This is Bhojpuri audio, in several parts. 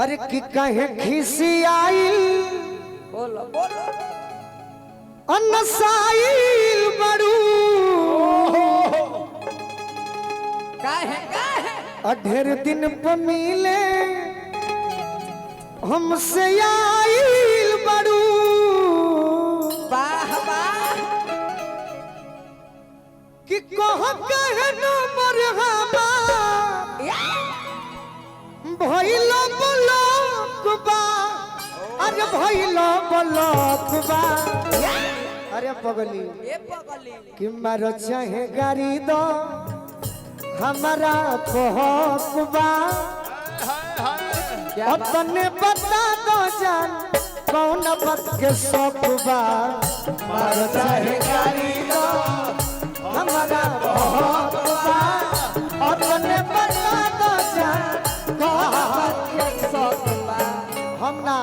अरे कि कहे खिसियाइल बोलो बोलो अनसाइल बड़ू काहे अढेर दिन पे मिले हमसे आइल बड़ू वाह वाह कि कह कहे न मरहबा भइलो बलकबा अरे भइलो बलकबा अरे पगली ये पगली कि मारो चाहे गाड़ी दो हमारा कहकबा अपने बता दो जान कौन बात के शौकबा मारो चाहे गाड़ी दो हमारा कहकबा अपने बता दो जान हम ना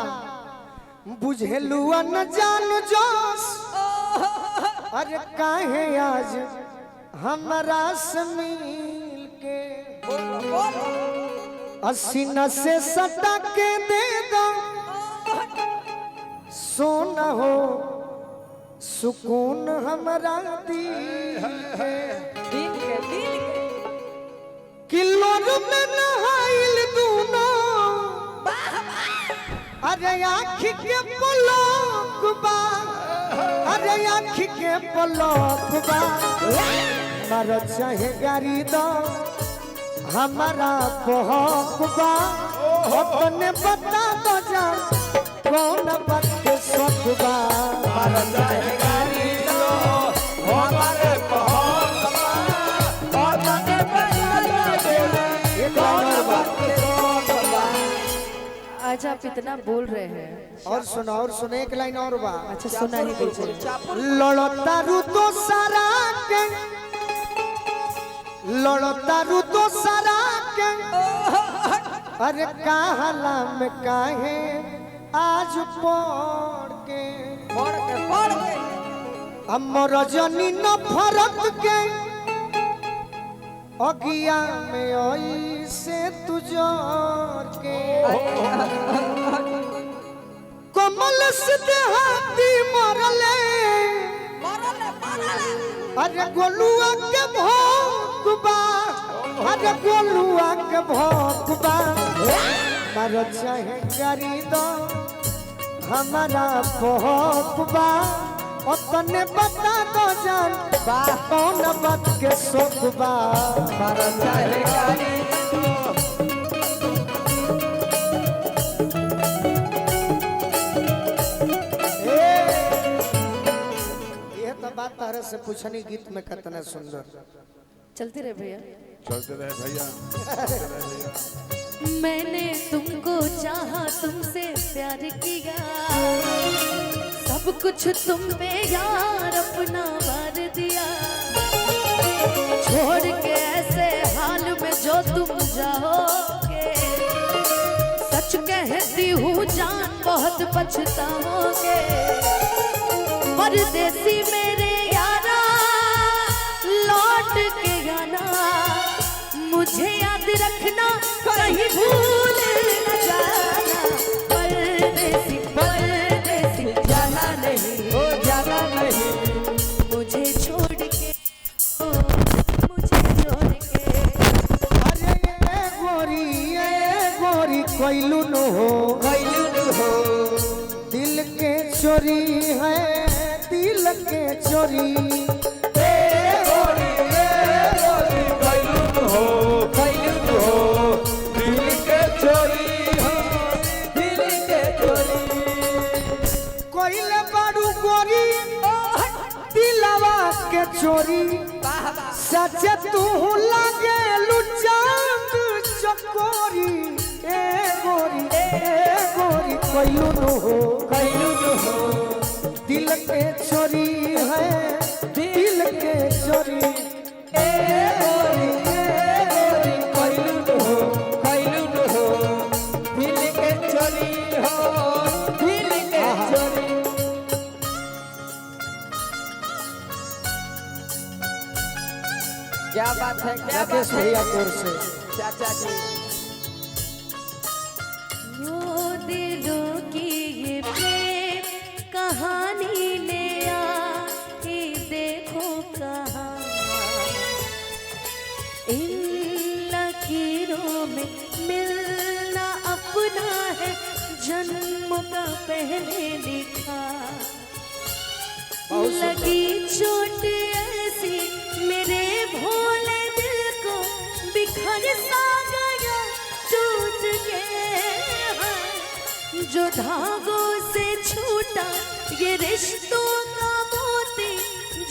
बुझेलू न जानू जोश अरे काहे आज हमरा से मिल के सीना से सटा के दे दो सोना हो सुकून हमरा दिल के किलो में नहाइल दूनो अरे आँख के पलक बा अरे आँख के पलक बा मारो चाहे गाड़ी दो हमारा कहक बा अपने बता दो जा कौन बात के शौक बा मारो चाहे गाड़ी दो हमारे कहक बा अपने बता दो ये कौन बात के शौक बा। आज आप इतना बोल रहे हैं और सुनो एक लाइन और बा अच्छा सुना ही दीजिए लड़तारू तो सारा के लड़तारू तो सारा के अरे कहला में काहे आज पड़ के हमर रजनी न फरक के अगिया में आई से तुझर के कमल से देहाती मरले अरे गोलुआ के भोकबा अरे गोलुआ के भोकबा मारो चाहे गाड़ी दो हमारा भोकबा अपने बता दो जान कौन बात के शौकबा मारो चाहे गाड़ी बात तारा से पूछनी गीत में कितना सुंदर चलते रहे भैया चलते रहे भैया मैंने तुमको चाहा तुमसे प्यार किया सब कुछ तुम पे यार अपना वार दिया छोड़ के ऐसे हाल में जो तुम जाओगे सच कहती हूँ जान बहुत पछताओगे परदेसी मेरे यारा लौट के आना मुझे याद रखना कहीं भूल न जाना परदेसी परदेसी जाना नहीं मुझे छोड़ के मुझे छोड़ के अरे ये गोरी कोइलू न हो दिल के चोरी है दिल के चोरी कोइलू हो दिल के चोरी हो दिल के चोरी कोइले बारू गोरी दिलवा के चोरी सच तू लगे लुचांद चकोरी ए गोरी कोइलू न हो दिल के चोरी है दिल के चोरी ए गोरी कोइलू हो दिल के चोरी हो दिल के चोरी क्या बात है क्या बात राकेश है भैया कोर से चाचा जी जन्म का पहले लिखा बहुत सुंदर। लगी चोट ऐसी मेरे भोले दिल को बिखर सा गया टूट के जो धागों से छूटा ये रिश्तों का मोती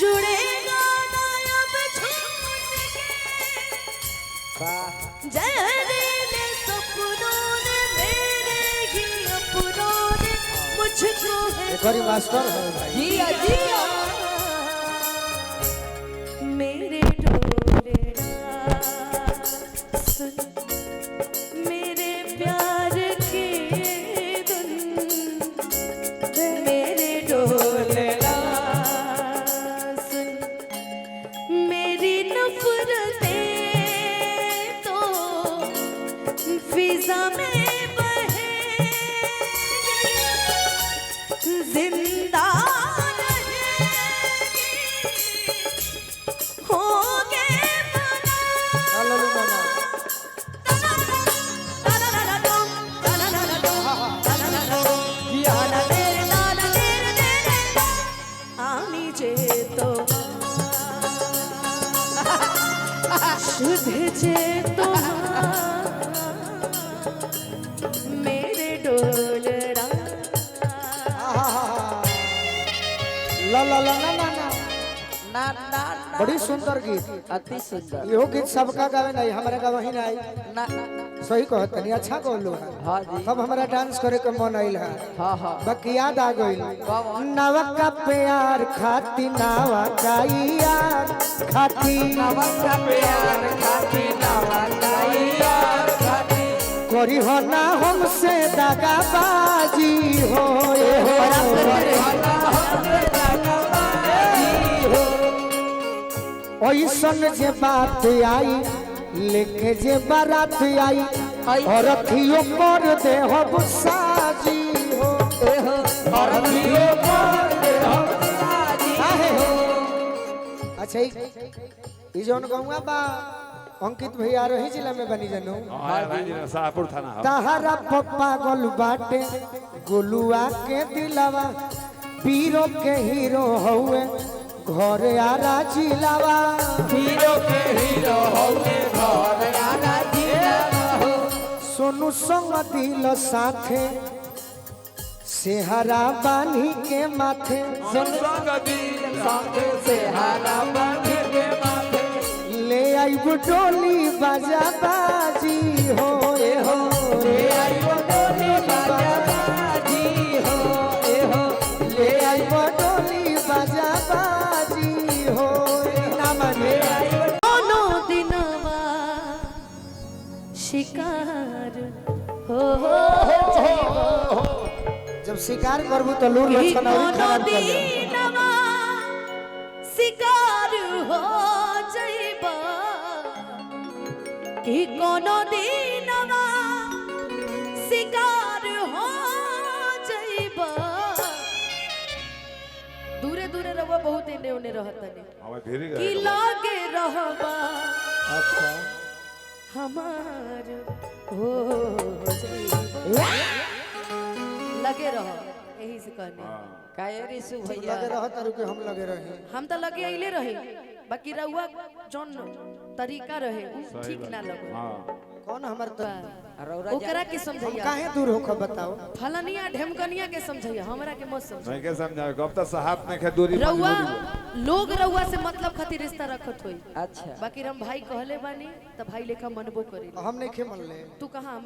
जुड़ेगा ना अब छूट के जहरीले सपनों ने मेरे ही अपनों ने मुझको है एक बारी मास्टर है भाई। जिया जिया मेरे ढोलेरा सुन मेरे प्यार की धुन मेरे ढोलेरा सुन मेरी नफरतें तो फिजा में बहे जिंदा होगे लल्लू मामा शुद्ध चेतो मेरे डोलरा ला ला ला ना ना ना ना ना ना बड़ी सुंदर गीत। अति सुंदर इहो गीत सबका गावे नहीं, हमारे गावे ही नहीं। ना सही कहत नहीं, अच्छा कहलो है। हाँ जी तब हमारा डांस करे के मन आइल है। हाँ हाँ बाकी याद आ गइल कौन? नवा का प्यार खाती नावा का यार खाती नमक का प्यार खाती नवा का यार खाती करी हो ना हमसे दगाबाजी हो ये हो ओइसन जे बात आई लेके जे बारात आई और अथियो कर दे हो साजी हो और अथियो कर दे हो काहे हो। अच्छा ई जोन गौवा बा अंकित भैया रही जिला में बनी जनू हाँ भाई जी शाहपुर थाना हो। तहरा पप्पा गोल बाटे गोलुआ के दिलावा पीरो के हीरो हउए घर आरा जिलावा हीरो के हीरो होके घर आना जिलावा हो सोनू संग दिल साथे सेहरा बानी के माथे संग से हारा बांध के माथे ले आई डोली बाजा बाजी हो ए हो ले आई वो डोली बाजा बाजी हो ए हो ले आई डोली बाजा बाजी हो ए ना मने दोनों दिनवा शिकार हो जाइबो जब शिकार करबू तो लूर कि लक्षण और कोनो खराब कर ले दिनवा शिकार हो जाइबो कि कोनो दिनवा शिकार हो जाइबो दूरे दूरे रहो बहुत एने ओने रहतने हमें धीरे कि गए लागे रहबा अच्छा हमार हो जाइबो लगे रहो यही से कहने काहे रिसु लगे भैया रह तारू के हम लगे रहे हम तो लगे अइले रहे बाकी रहुआ जौन तरीका रहे उ ठीक ना लगे हाँ कौन हमार तो रौरा ओकरा के हम समझैया काहे दूर होकर बताओ फलनिया ढेमकनिया के समझैया हमरा के मत समझ नहीं के समझाओ कब तक साहब ने के दूरी रहुआ मजबूरी लोग रहुआ से मतलब खातिर रिश्ता रखत होई अच्छा बाकी हम भाई कहले बानी त भाई लेखा मनबो करी हम नहीं खे मन ले तू कहां